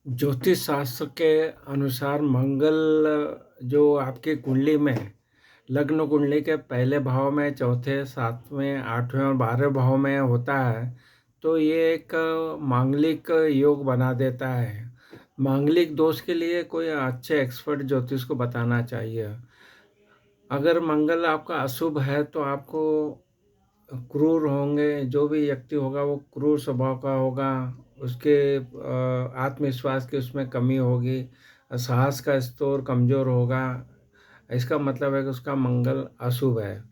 ज्योतिष शास्त्र के अनुसार मंगल जो आपकी कुंडली में है, लग्न कुंडली के पहले भाव में, चौथे, सातवें, आठवें और 12वें भाव में होता है, तो ये एक मांगलिक योग बना देता है। मांगलिक दोष के लिए कोई अच्छे एक्सपर्ट ज्योतिष को बताना चाहिए। अगर मंगल आपका अशुभ है तो आपको क्रूर होंगे, जो भी व्यक्ति होगा वो क्रूर स्वभाव का होगा, उसके आत्मविश्वास की उसमें कमी होगी, साहस का स्तर कमज़ोर होगा। इसका मतलब है कि उसका मंगल अशुभ है।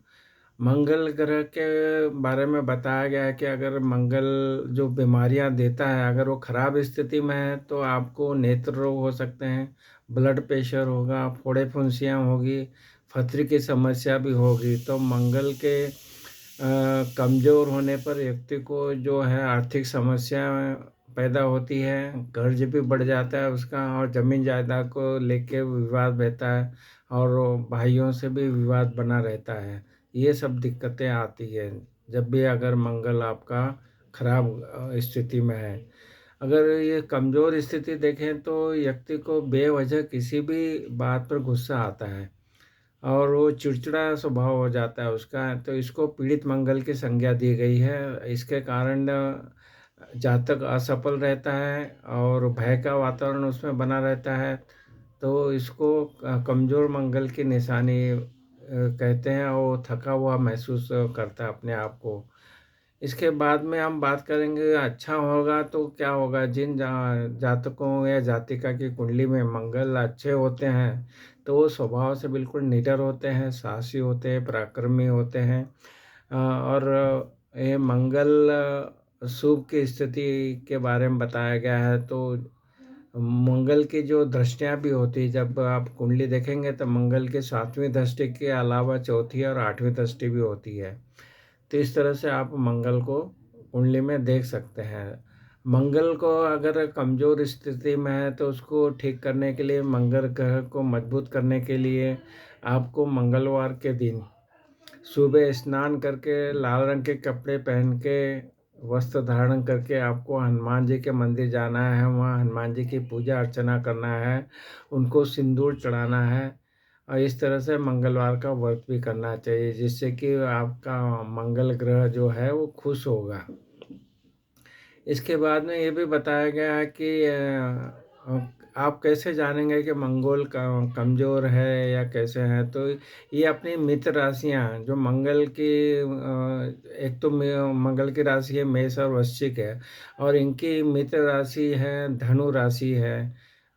मंगल ग्रह के बारे में बताया गया है कि अगर मंगल जो बीमारियां देता है, अगर वो खराब स्थिति में है तो आपको नेत्र रोग हो सकते हैं, ब्लड प्रेशर होगा, फोड़े फुंसियाँ होगी, फतरी की समस्या भी होगी। तो मंगल के कमज़ोर होने पर व्यक्ति को जो है आर्थिक समस्या पैदा होती है, कर्ज भी बढ़ जाता है उसका, और ज़मीन जायदाद को लेके विवाद रहता है, और भाइयों से भी विवाद बना रहता है। ये सब दिक्कतें आती है जब भी अगर मंगल आपका खराब स्थिति में है। अगर ये कमज़ोर स्थिति देखें तो व्यक्ति को बेवजह किसी भी बात पर गुस्सा आता है और वो चिड़चिड़ा स्वभाव हो जाता है उसका, तो इसको पीड़ित मंगल की संज्ञा दी गई है। इसके कारण जातक असफल रहता है और भय का वातावरण उसमें बना रहता है। तो इसको कमज़ोर मंगल की निशानी कहते हैं, और वो थका हुआ महसूस करता है अपने आप को। इसके बाद में हम बात करेंगे अच्छा होगा तो क्या होगा। जिन जातकों या जातिका की कुंडली में मंगल अच्छे होते हैं तो वो स्वभाव से बिल्कुल निडर होते हैं, साहसी होते हैं, पराक्रमी होते हैं। और ये मंगल शुभ की स्थिति के बारे में बताया गया है। तो मंगल की जो दृष्टियाँ भी होती है, जब आप कुंडली देखेंगे तो मंगल की 7वीं दृष्टि के अलावा चौथी और 8वीं दृष्टि भी होती है। तो इस तरह से आप मंगल को कुंडली में देख सकते हैं। मंगल को अगर कमज़ोर स्थिति में है तो उसको ठीक करने के लिए, मंगल ग्रह को मजबूत करने के लिए आपको मंगलवार के दिन सुबह स्नान करके, लाल रंग के कपड़े पहन के, वस्त्र धारण करके आपको हनुमान जी के मंदिर जाना है। वहाँ हनुमान जी की पूजा अर्चना करना है, उनको सिंदूर चढ़ाना है, और इस तरह से मंगलवार का व्रत भी करना चाहिए, जिससे कि आपका मंगल ग्रह जो है वो खुश होगा। इसके बाद में ये भी बताया गया है कि आप कैसे जानेंगे कि मंगल का कमज़ोर है या कैसे है। तो ये अपनी मित्र राशियाँ जो मंगल की एक तो मंगल की राशि है मेष और वृश्चिक है, और इनकी मित्र राशि है धनु राशि है,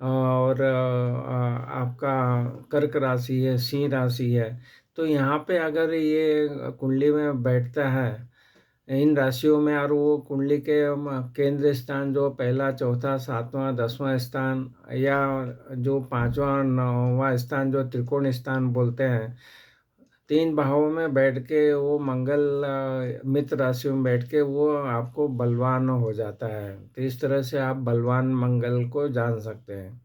और आपका कर्क राशि है, सिंह राशि है। तो यहाँ पे अगर ये कुंडली में बैठता है इन राशियों में, और वो कुंडली के केंद्र स्थान जो पहला, चौथा, सातवां, 10वां स्थान, या जो पांचवा, 9वां स्थान जो त्रिकोण स्थान बोलते हैं, 3 भावों में बैठ के वो मंगल मित्र राशियों में बैठ के वो आपको बलवान हो जाता है। तो इस तरह से आप बलवान मंगल को जान सकते हैं।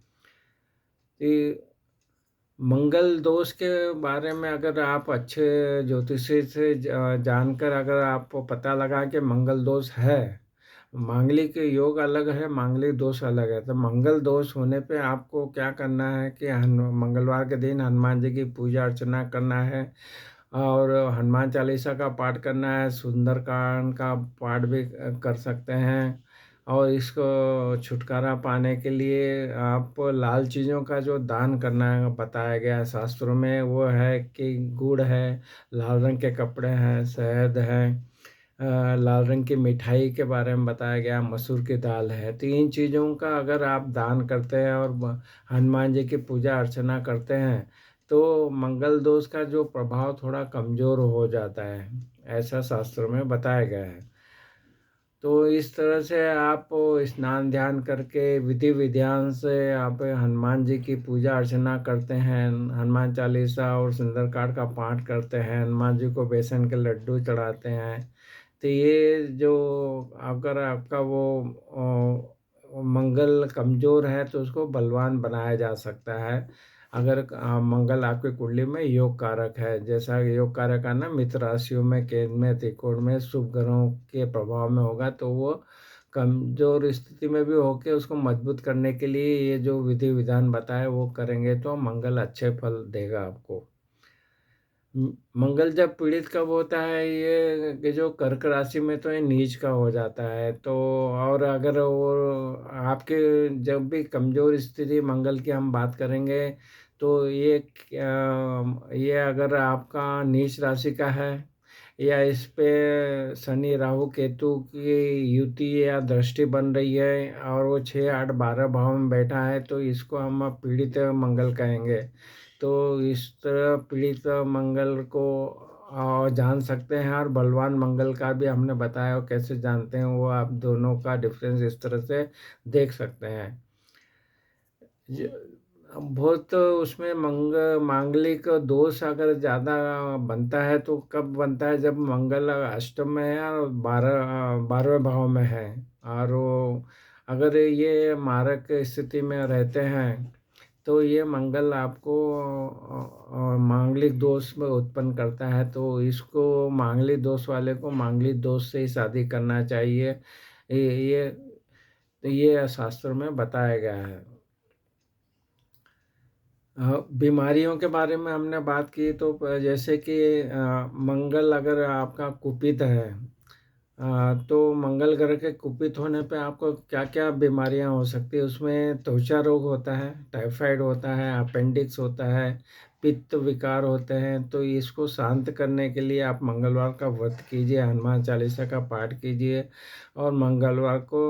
कि मंगल दोष के बारे में अगर आप अच्छे ज्योतिषी से जानकर अगर आपको पता लगा कि मंगल दोष है, मांगलिक योग अलग है, मांगलिक दोष अलग है। तो मंगल दोष होने पे आपको क्या करना है कि मंगलवार के दिन हनुमान जी की पूजा अर्चना करना है, और हनुमान चालीसा का पाठ करना है, सुंदरकांड का पाठ भी कर सकते हैं। और इसको छुटकारा पाने के लिए आप लाल चीज़ों का जो दान करना है बताया गया है शास्त्रों में, वो है कि गुड़ है, लाल रंग के कपड़े हैं, शहद है, लाल रंग की मिठाई के बारे में बताया गया, मसूर की दाल है। तो इन चीज़ों का अगर आप दान करते हैं और हनुमान जी की पूजा अर्चना करते हैं तो मंगल दोष का जो प्रभाव थोड़ा कमज़ोर हो जाता है, ऐसा शास्त्रों में बताया गया है। तो इस तरह से आप स्नान ध्यान करके विधि विधान से आप हनुमान जी की पूजा अर्चना करते हैं, हनुमान चालीसा और सुंदरकांड का पाठ करते हैं, हनुमान जी को बेसन के लड्डू चढ़ाते हैं। तो ये जो अगर आपका वो मंगल कमज़ोर है तो उसको बलवान बनाया जा सकता है। अगर मंगल आपकी कुंडली में योग कारक है, जैसा योग कारक है ना, मित्र राशियों में, केंद्र में, त्रिकोण में, शुभ ग्रहों के प्रभाव में होगा तो वो कमज़ोर स्थिति में भी होके उसको मजबूत करने के लिए ये जो विधि विधान बताए वो करेंगे तो मंगल अच्छे फल देगा आपको। मंगल जब पीड़ित कब होता है ये कि जो कर्क राशि में तो ये नीच का हो जाता है, तो और अगर वो आपके जब भी कमज़ोर स्थिति मंगल की हम बात करेंगे तो ये अगर आपका नीच राशि का है या इस पे शनि राहु केतु की युति या दृष्टि बन रही है और वो 6 8 12 भाव में बैठा है तो इसको हम पीड़ित मंगल कहेंगे। तो इस तरह पीड़ित मंगल को जान सकते हैं और बलवान मंगल का भी हमने बताया, और कैसे जानते हैं वो आप दोनों का डिफरेंस इस तरह से देख सकते हैं। ज बहुत उसमें मांगलिक दोष अगर ज़्यादा बनता है तो कब बनता है, जब मंगल अष्टम में है और 12वें भाव में है, और वो अगर ये मारक स्थिति में रहते हैं तो ये मंगल आपको मांगलिक दोष में उत्पन्न करता है, तो इसको मांगलिक दोष वाले को मांगलिक दोष से ही शादी करना चाहिए। ये ये शास्त्रों में बताया गया है। बीमारियों के बारे में हमने बात की तो जैसे कि मंगल अगर आपका कुपित है, तो मंगल ग्रह के कुपित होने पे आपको क्या क्या बीमारियां हो सकती है, उसमें त्वचा रोग होता है, टाइफाइड होता है, अपेंडिक्स होता है, पित्त विकार होते हैं। तो इसको शांत करने के लिए आप मंगलवार का व्रत कीजिए, हनुमान चालीसा का पाठ कीजिए, और मंगलवार को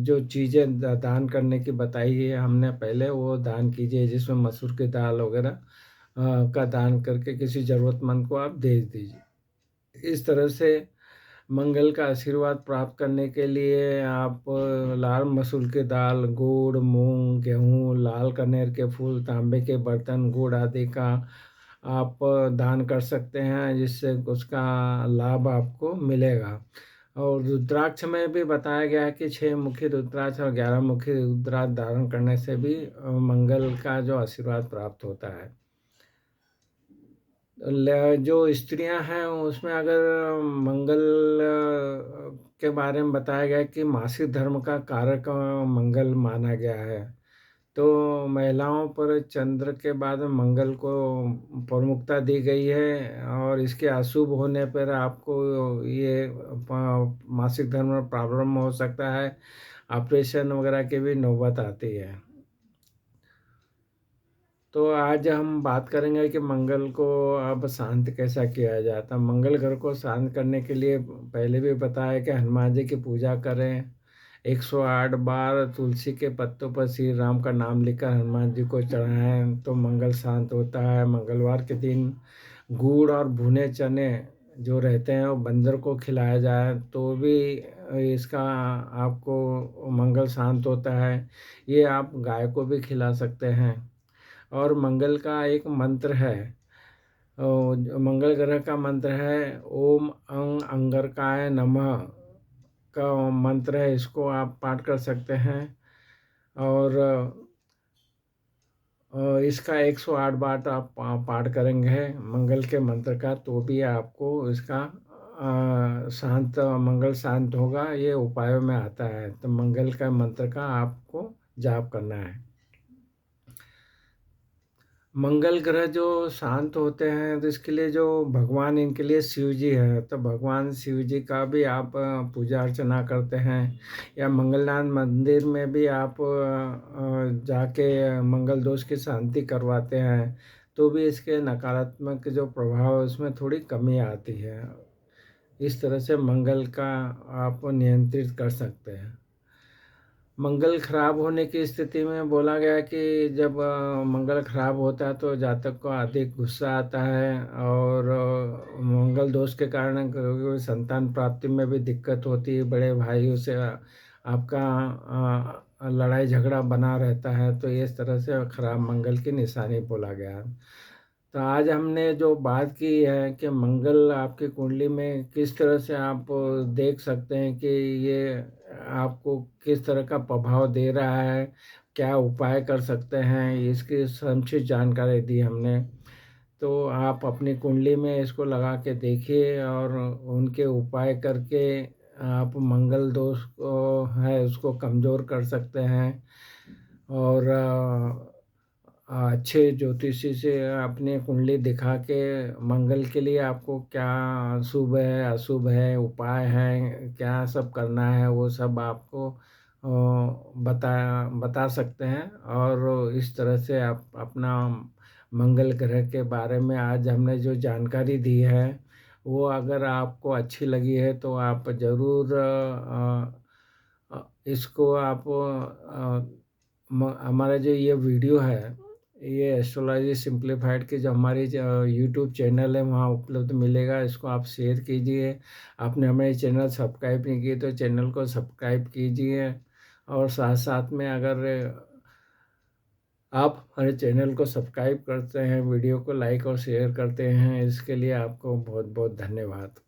जो चीज़ें दान करने की बताई है हमने पहले वो दान कीजिए, जिसमें मसूर की दाल वगैरह का दान करके किसी ज़रूरतमंद को आप दे दीजिए। इस तरह से मंगल का आशीर्वाद प्राप्त करने के लिए आप लाल मसूर की दाल, गुड़, मूंग, गेहूँ, लाल कनेर के फूल, तांबे के बर्तन, गुड़ आदि का आप दान कर सकते हैं, जिससे उसका लाभ आपको मिलेगा। और रुद्राक्ष में भी बताया गया है कि 6 मुखी रुद्राक्ष और 11 मुखी रुद्राक्ष धारण करने से भी मंगल का जो आशीर्वाद प्राप्त होता है। जो स्त्रियां हैं उसमें अगर मंगल के बारे में बताया गया है कि मासिक धर्म का कारक मंगल माना गया है, तो महिलाओं पर चंद्र के बाद मंगल को प्रमुखता दी गई है, और इसके अशुभ होने पर आपको ये मासिक धर्म में प्रॉब्लम हो सकता है, ऑपरेशन वगैरह की भी नौबत आती है। तो आज हम बात करेंगे कि मंगल को अब शांत कैसा किया जाता है। मंगल ग्रह को शांत करने के लिए पहले भी बताया कि हनुमान जी की पूजा करें, 108 बार तुलसी के पत्तों पर श्री राम का नाम लिखकर हनुमान जी को चढ़ाएं तो मंगल शांत होता है। मंगलवार के दिन गुड़ और भुने चने जो रहते हैं वो बंदर को खिलाया जाए तो भी इसका आपको मंगल शांत होता है। ये आप गाय को भी खिला सकते हैं। और मंगल का एक मंत्र है, मंगल ग्रह का मंत्र है ओम अंगारकाय नमः का मंत्र है, इसको आप पाठ कर सकते हैं। और इसका 108 बार आप पाठ करेंगे मंगल के मंत्र का तो भी आपको इसका शांत मंगल शांत होगा, ये उपायों में आता है। तो मंगल का मंत्र का आपको जाप करना है। मंगल ग्रह जो शांत होते हैं तो इसके लिए जो भगवान इनके लिए शिव जी है, तो भगवान शिव जी का भी आप पूजा अर्चना करते हैं, या मंगलनाथ मंदिर में भी आप जाके मंगल दोष की शांति करवाते हैं तो भी इसके नकारात्मक जो प्रभाव है उसमें थोड़ी कमी आती है। इस तरह से मंगल का आप नियंत्रित कर सकते हैं। मंगल खराब होने की स्थिति में बोला गया कि जब मंगल खराब होता है तो जातक को अधिक गुस्सा आता है, और मंगल दोष के कारण कभी संतान प्राप्ति में भी दिक्कत होती है, बड़े भाइयों से आपका लड़ाई झगड़ा बना रहता है, तो इस तरह से खराब मंगल की निशानी बोला गया है। तो आज हमने जो बात की है कि मंगल आपकी कुंडली में किस तरह से आप देख सकते हैं कि ये आपको किस तरह का प्रभाव दे रहा है, क्या उपाय कर सकते हैं, इसकी संक्षिप्त जानकारी दी हमने। तो आप अपनी कुंडली में इसको लगा के देखिए और उनके उपाय करके आप मंगल दोष को है उसको कमज़ोर कर सकते हैं। और अच्छे ज्योतिषी से अपनी कुंडली दिखा के मंगल के लिए आपको क्या शुभ है, अशुभ है, उपाय है, क्या सब करना है, वो सब आपको बता बता सकते हैं। और इस तरह से आप अपना मंगल ग्रह के बारे में आज हमने जो जानकारी दी है, वो अगर आपको अच्छी लगी है तो आप ज़रूर इसको आप हमारा जो ये वीडियो है, ये एस्ट्रोलॉजी सिंप्लीफाइड की जो हमारी यूट्यूब चैनल है वहाँ उपलब्ध मिलेगा। इसको आप शेयर कीजिए। आपने हमारे चैनल सब्सक्राइब नहीं किए तो चैनल को सब्सक्राइब कीजिए। और साथ साथ में अगर आप हमारे चैनल को सब्सक्राइब करते हैं, वीडियो को लाइक और शेयर करते हैं, इसके लिए आपको बहुत बहुत धन्यवाद।